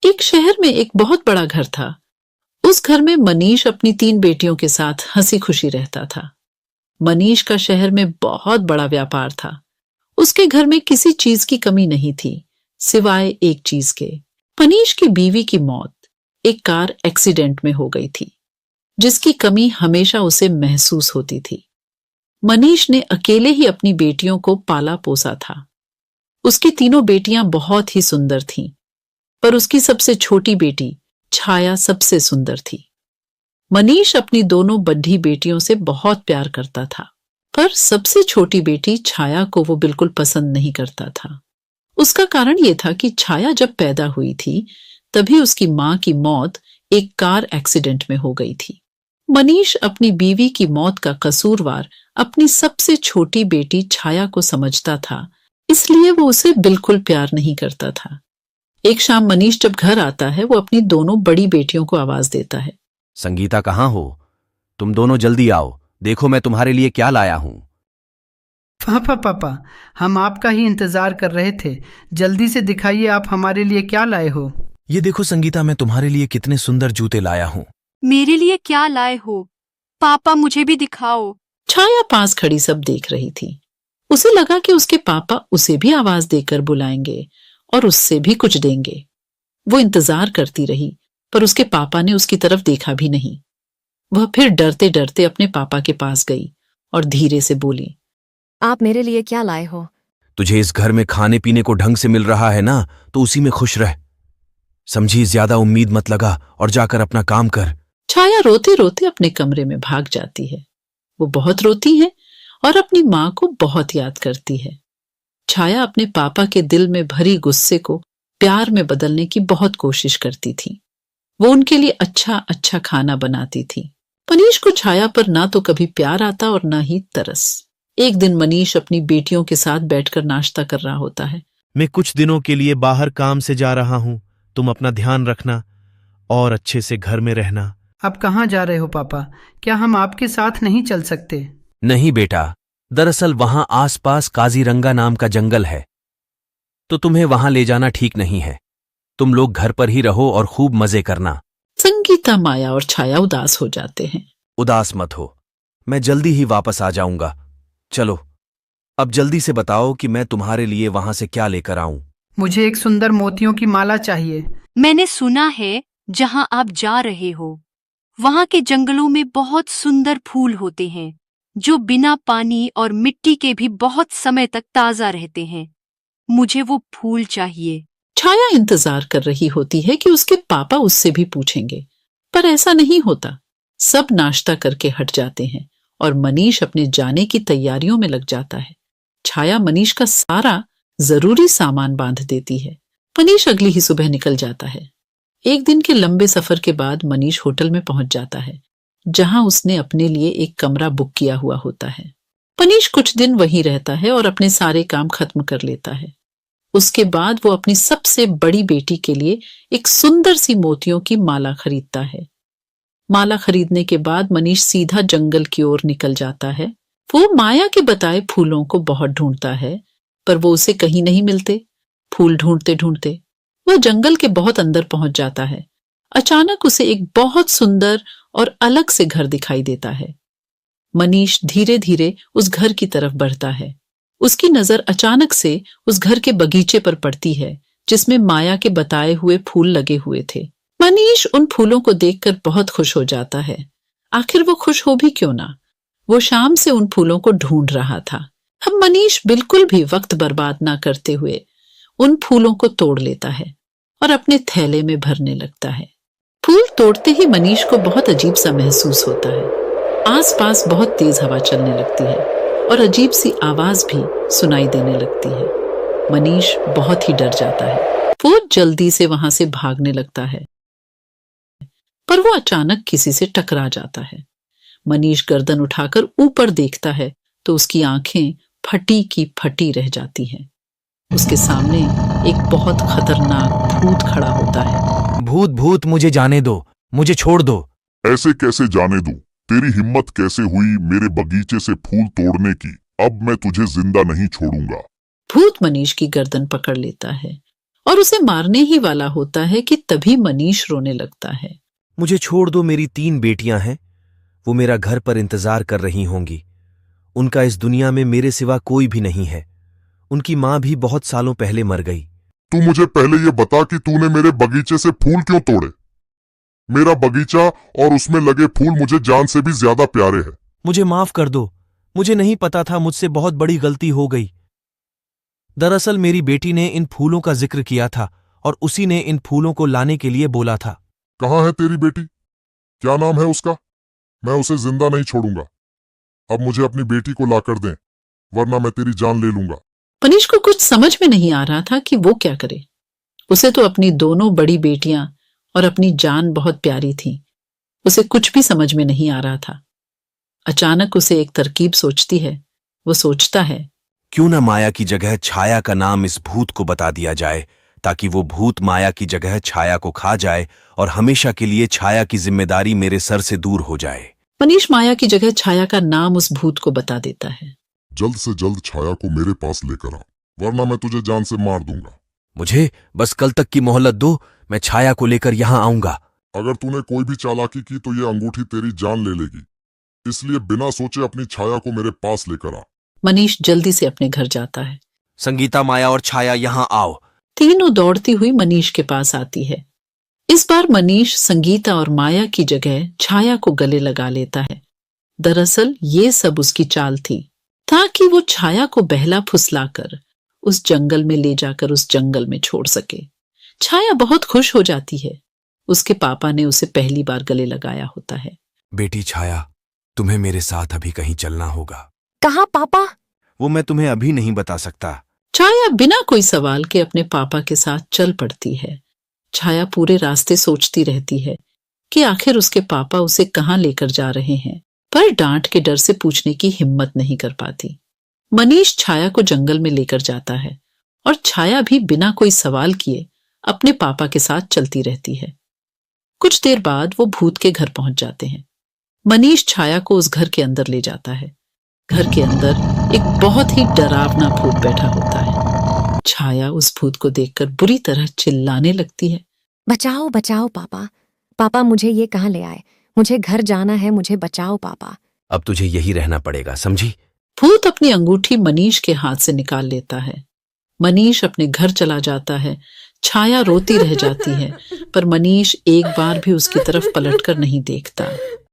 एक शहर में एक बहुत बड़ा घर था। उस घर में मनीष अपनी 3 बेटियों के साथ हंसी खुशी रहता था। मनीष का शहर में बहुत बड़ा व्यापार था। उसके घर में किसी चीज की कमी नहीं थी, सिवाय एक चीज के। मनीष की बीवी की मौत एक कार एक्सीडेंट में हो गई थी, जिसकी कमी हमेशा उसे महसूस होती थी। मनीष ने अकेले ही अपनी बेटियों को पाला पोसा था। उसकी तीनों बेटियां बहुत ही सुंदर थीं, पर उसकी सबसे छोटी बेटी छाया सबसे सुंदर थी। मनीष अपनी दोनों बड्ढी बेटियों से बहुत प्यार करता था, पर सबसे छोटी बेटी छाया को वो बिल्कुल पसंद नहीं करता था। उसका कारण ये था कि छाया जब पैदा हुई थी, तभी उसकी मां की मौत एक कार एक्सीडेंट में हो गई थी। मनीष अपनी बीवी की मौत का कसूरवार अपनी सबसे छोटी बेटी छाया को समझता था, इसलिए वो उसे बिल्कुल प्यार नहीं करता था। एक शाम मनीष जब घर आता है, वो अपनी दोनों बड़ी बेटियों को आवाज देता है। संगीता, कहाँ हो? तुम दोनों जल्दी आओ, देखो मैं तुम्हारे लिए क्या लाया हूं। पापा, हम आपका ही इंतजार कर रहे थे। जल्दी से दिखाइए आप हमारे लिए क्या लाए हो। ये देखो संगीता, मैं तुम्हारे लिए कितने सुंदर जूते लाया हूँ। मेरे लिए क्या लाए हो? पापा, मुझे भी दिखाओ। छाया पास खड़ी सब देख रही थी। उसे लगा कि उसके पापा उसे भी आवाज देकर बुलाएंगे और उससे भी कुछ देंगे। वो इंतजार करती रही, पर उसके पापा ने उसकी तरफ देखा भी नहीं। वह फिर डरते डरते अपने पापा के पास गई और धीरे से बोली, आप मेरे लिए क्या लाए हो? तुझे इस घर में खाने पीने को ढंग से मिल रहा है ना, तो उसी में खुश रह। समझी, ज्यादा उम्मीद मत लगा और जाकर अपना काम कर। छाया रोते रोते अपने कमरे में भाग जाती है। वो बहुत रोती है और अपनी माँ को बहुत याद करती है। छाया अपने पापा के दिल में भरी गुस्से को प्यार में बदलने की बहुत कोशिश करती थी। वो उनके लिए अच्छा अच्छा खाना बनाती थी। मनीष को छाया पर ना तो कभी प्यार आता और ना ही तरस। एक दिन मनीष अपनी बेटियों के साथ बैठकर नाश्ता कर रहा होता है। मैं कुछ दिनों के लिए बाहर काम से जा रहा हूं, तुम अपना ध्यान रखना और अच्छे से घर में रहना। आप कहाँ जा रहे हो पापा? क्या हम आपके साथ नहीं चल सकते? नहीं बेटा, दरअसल वहां आसपास काजीरंगा नाम का जंगल है, तो तुम्हें वहां ले जाना ठीक नहीं है। तुम लोग घर पर ही रहो और खूब मजे करना। संगीता, माया और छाया उदास हो जाते हैं। उदास मत हो, मैं जल्दी ही वापस आ जाऊंगा। चलो, अब जल्दी से बताओ कि मैं तुम्हारे लिए वहां से क्या लेकर आऊं। मुझे एक सुंदर मोतियों की माला चाहिए। मैंने सुना है जहां आप जा रहे हो, वहां के जंगलों में बहुत सुंदर फूल होते हैं, जो बिना पानी और मिट्टी के भी बहुत समय तक ताजा रहते हैं। मुझे वो फूल चाहिए। छाया इंतजार कर रही होती है कि उसके पापा उससे भी पूछेंगे, पर ऐसा नहीं होता। सब नाश्ता करके हट जाते हैं और मनीष अपने जाने की तैयारियों में लग जाता है। छाया मनीष का सारा जरूरी सामान बांध देती है। मनीष अगली ही सुबह निकल जाता है। एक दिन के लंबे सफर के बाद मनीष होटल में पहुंच जाता है, जहां उसने अपने लिए एक कमरा बुक किया हुआ होता है। मनीष कुछ दिन वहीं रहता है और अपने सारे काम खत्म कर लेता है। उसके बाद वो अपनी सबसे बड़ी बेटी के लिए एक सुंदर सी मोतियों की माला खरीदता है। माला खरीदने के बाद मनीष सीधा जंगल की ओर निकल जाता है। वो माया के बताए फूलों को बहुत ढूंढता है, पर वो उसे कहीं नहीं मिलते। फूल ढूंढते ढूंढते वह जंगल के बहुत अंदर पहुंच जाता है। अचानक उसे एक बहुत सुंदर और अलग से घर दिखाई देता है। मनीष धीरे धीरे उस घर की तरफ बढ़ता है। उसकी नजर अचानक से उस घर के बगीचे पर पड़ती है, जिसमें माया के बताए हुए फूल लगे हुए थे। मनीष उन फूलों को देखकर बहुत खुश हो जाता है। आखिर वो खुश हो भी क्यों ना, वो शाम से उन फूलों को ढूंढ रहा था। अब मनीष बिल्कुल भी वक्त बर्बाद ना करते हुए उन फूलों को तोड़ लेता है और अपने थैले में भरने लगता है। फूल तोड़ते ही मनीष को बहुत अजीब सा महसूस होता है। आसपास बहुत तेज हवा चलने लगती है और अजीब सी आवाज भी सुनाई देने लगती है। मनीष बहुत ही डर जाता है। वो जल्दी से वहां से भागने लगता है, पर वो अचानक किसी से टकरा जाता है। मनीष गर्दन उठाकर ऊपर देखता है तो उसकी आंखें फटी की फटी रह जाती हैं। उसके सामने एक बहुत खतरनाक भूत खड़ा होता है। भूत भूत, मुझे जाने दो, मुझे छोड़ दो। ऐसे कैसे जाने दूं? तेरी हिम्मत कैसे हुई मेरे बगीचे से फूल तोड़ने की? अब मैं तुझे जिंदा नहीं छोड़ूंगा। भूत मनीष की गर्दन पकड़ लेता है और उसे मारने ही वाला होता है कि तभी मनीष रोने लगता है। मुझे छोड़ दो, मेरी 3 बेटियां हैं। वो मेरा घर पर इंतजार कर रही होंगी। उनका इस दुनिया में मेरे सिवा कोई भी नहीं है। उनकी मां भी बहुत सालों पहले मर गई। तू मुझे पहले ये बता कि तूने मेरे बगीचे से फूल क्यों तोड़े? मेरा बगीचा और उसमें लगे फूल मुझे जान से भी ज्यादा प्यारे हैं। मुझे माफ कर दो, मुझे नहीं पता था, मुझसे बहुत बड़ी गलती हो गई। दरअसल मेरी बेटी ने इन फूलों का जिक्र किया था और उसी ने इन फूलों को लाने के लिए बोला था। कहाँ है तेरी बेटी? क्या नाम है उसका? मैं उसे जिंदा नहीं छोड़ूंगा। अब मुझे अपनी बेटी को लाकर दें, वरना मैं तेरी जान ले लूंगा। मनीष को कुछ समझ में नहीं आ रहा था कि वो क्या करे। उसे तो अपनी दोनों बड़ी बेटियां और अपनी जान बहुत प्यारी थी। उसे कुछ भी समझ में नहीं आ रहा था। अचानक उसे एक तरकीब सोचती है। वो सोचता है, क्यों न माया की जगह छाया का नाम इस भूत को बता दिया जाए, ताकि वो भूत माया की जगह छाया को खा जाए और हमेशा के लिए छाया की जिम्मेदारी मेरे सर से दूर हो जाए। मनीष माया की जगह छाया का नाम उस भूत को बता देता है। जल्द से जल्द छाया को मेरे पास लेकर आ, वरना मैं तुझे जान से मार दूंगा। मुझे बस कल तक की मोहलत दो, मैं छाया को लेकर यहां आऊंगा। अगर तूने कोई भी चालाकी की तो ये अंगूठी तेरी जान ले लेगी, इसलिए बिना सोचे अपनी छाया को मेरे पास लेकर आ। मनीष जल्दी से अपने घर जाता है। संगीता, माया और छाया यहां आओ। तीनों दौड़ती हुई मनीष के पास आती है। इस बार मनीष संगीता और माया की जगह छाया को गले लगा लेता है। दरअसल ये सब उसकी चाल थी, ताकि वो छाया को बहला फुसलाकर उस जंगल में ले जाकर उस जंगल में छोड़ सके। छाया बहुत खुश हो जाती है। उसके पापा ने उसे पहली बार गले लगाया होता है। बेटी छाया, तुम्हें मेरे साथ अभी कहीं चलना होगा। कहाँ पापा? वो मैं तुम्हें अभी नहीं बता सकता। छाया बिना कोई सवाल के अपने पापा के साथ चल पड़ती है। छाया पूरे रास्ते सोचती रहती है कि आखिर उसके पापा उसे कहाँ लेकर जा रहे हैं, पर डांट के डर से पूछने की हिम्मत नहीं कर पाती। मनीष छाया को जंगल में लेकर जाता है और छाया भी बिना कोई सवाल किए अपने पापा के साथ चलती रहती है। कुछ देर बाद वो भूत के घर पहुंच जाते हैं। मनीष छाया को उस घर के अंदर ले जाता है। घर के अंदर एक बहुत ही डरावना भूत बैठा होता है। छाया उस भूत को देखकर बुरी तरह चिल्लाने लगती है। बचाओ बचाओ पापा, पापा मुझे ये कहाँ ले आए? मुझे घर जाना है, मुझे बचाओ पापा। अब तुझे यही रहना पड़ेगा, समझी? भूत अपनी अंगूठी मनीष के हाथ से निकाल लेता है। मनीष अपने घर चला जाता है। छाया रोती रह जाती है, पर मनीष एक बार भी उसकी तरफ पलटकर नहीं देखता।